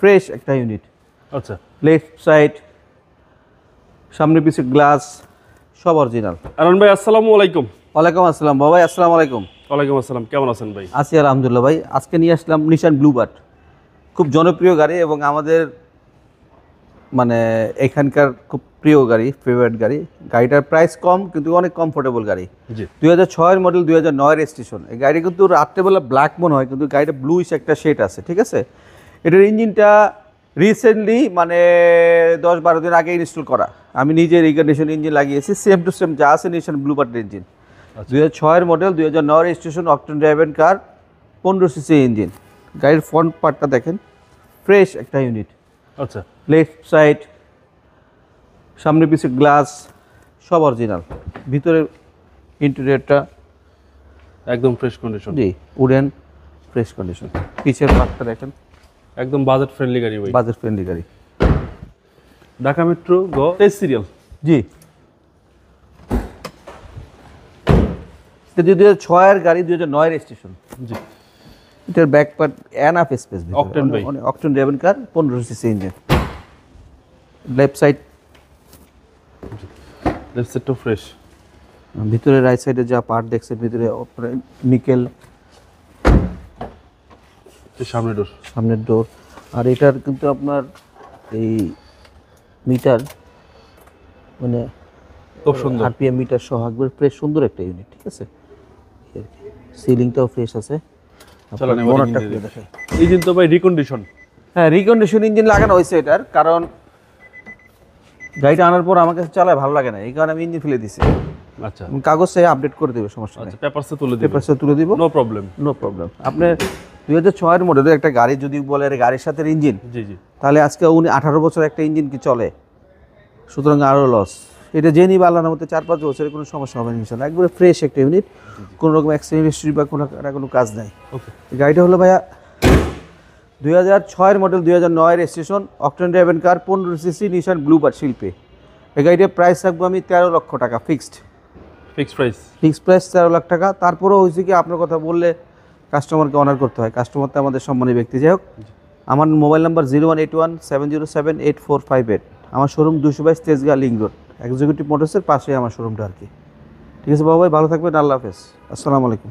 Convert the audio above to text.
Fresh একটা unit. আচ্ছা, left side, সামনে পিছে গ্লাস সব অরিজিনাল। আরমান ভাই আসসালামু আলাইকুম। ওয়ালাইকুম আসসালাম বাবা, আসসালামু আলাইকুম। ওয়ালাইকুম আসসালাম, কেমন আছেন ভাই? আছি আলহামদুলিল্লাহ ভাই। আজকে নিয়ে আসলাম নিশান ব্লুবার্ড, খুব জনপ্রিয় গাড়ি এবং আমাদের মানে এখানকার খুব প্রিয় গাড়ি, ফেভারিট গাড়ি। গাড়িটার প্রাইস কম কিন্তু অনেক কমফোর্টেবল গাড়ি। জি, 2006-এর মডেল, 2009-এর রেজিস্ট্রেশন। এই গাড়ি কিন্তু রাত্রেবেলা ব্ল্যাক মনে হয় কিন্তু গাড়িটা ব্লুইশ একটা শেড আছে, ঠিক আছে। এটার ইঞ্জিনটা রিসেন্টলি মানে 10-12 দিন আগে ইনস্টল করা। আমি নিজের রিকন্ডিশন ইঞ্জিন লাগিয়েছি, সেম টু সেম যা আছে নিশান ব্লুবার্ডের ইঞ্জিন। 2006-এর model, 2009 registration, octane driven car, 15 CC engine. গাড়ির ফ্রন্ট পার্টটা দেখেন, ফ্রেশ একটা ইউনিট। আচ্ছা, লেফট সাইড, সামনে পিছে গ্লাস সব অরিজিনাল। ভিতরে ইন্টেরিয়রটা একদম ফ্রেশ কন্ডিশন। জি উডেন, ফ্রেশ কন্ডিশন। পিছের পার্টটা দেখেন, একদম বাজেট ফ্রেন্ডলি গাড়ি ভাই। বাজেট ফ্রেন্ডলি গাড়ি। ঢাকা মেট্রো গ 23 সিরিয়াল। জি, 2006-এর গাড়ি, 2009 রেজিস্ট্রেশন। জি, এটার back part enough space, Octane ভাই। Octane driven car, 15 CC engine. Left side, left side তো ফ্রেশ। ভিতরে রাইট সাইডে যা পার্ট দেখছেন, ভিতরে নিকেল, সামনে ডোর। সামনের ডোর। আর এটার কিন্তু আপনার এই মিটার মানে খুব সুন্দর। আরপিএম মিটার সহ একবার ফ্রেশ সুন্দর একটা ইউনিট, ঠিক আছে। সিলিংটাও ফ্রেশ আছে। চলেন এবার মনটা ইঞ্জিন খুলে দেখি। দেখাই। ইঞ্জিন তো ভাই রিকন্ডিশন। হ্যাঁ, রিকন্ডিশন ইঞ্জিন লাগানো হয়েছে এটার, কারণ গাড়িটা আনার পর আমার কাছে চালায় ভালো লাগে না, এই কারণে আমি ইঞ্জিন ফেলে দিছি। আচ্ছা, কাগজ চাই আপডেট করে দেবে, সমস্যা নেই। আচ্ছা, পেপারসে তুলে দিবেন। পেপারসে তুলে দিব, নো প্রবলেম। No problem. আপনার 2006-এর মডেলের একটা গাড়ি যদি বলে এর গাড়ির সাথে ইঞ্জিন, জি জি, তাহলে আজকে উনি 18 বছর একটা ইঞ্জিন কি চলে, সুতরাং আরও লস। এটা যে নিবে আল্লাহর মধ্যে 4-5 বছরের কোনো সমস্যা হবে না ইনশাআল্লাহ। একবারে ফ্রেশ একটা ইউনিট, কোনো রকম অ্যাক্সিডেন্ট হিস্ট্রি বা কোনো কাজ নাই। ওকে। গাড়িটা হলো ভাইয়া 2006-এর model, 2009-এর registration, octane driven car, 15 CC নিশান ব্লুবার্ড শিল্পে। এই গাড়িটার প্রাইস রাখবো আমি 13 লক্ষ টাকা fixed price. Fixed price 13 lakh টাকা। তারপরেও হয়েছে কি, আপনার কথা বললে কাস্টমারকে অনার করতে হয়, কাস্টমার তো আমাদের সম্মানী ব্যক্তি। যাই হোক, আমার মোবাইল নাম্বার 0181-707-8458। আমার showroom 222 Tejgaon link road, executive মোটরসের পাশে আমার শোরুমটা আর কি। ঠিক আছে বাবা ভাই, ভালো থাকবেন, আল্লাহ হাফেজ, আসসালামু আলাইকুম।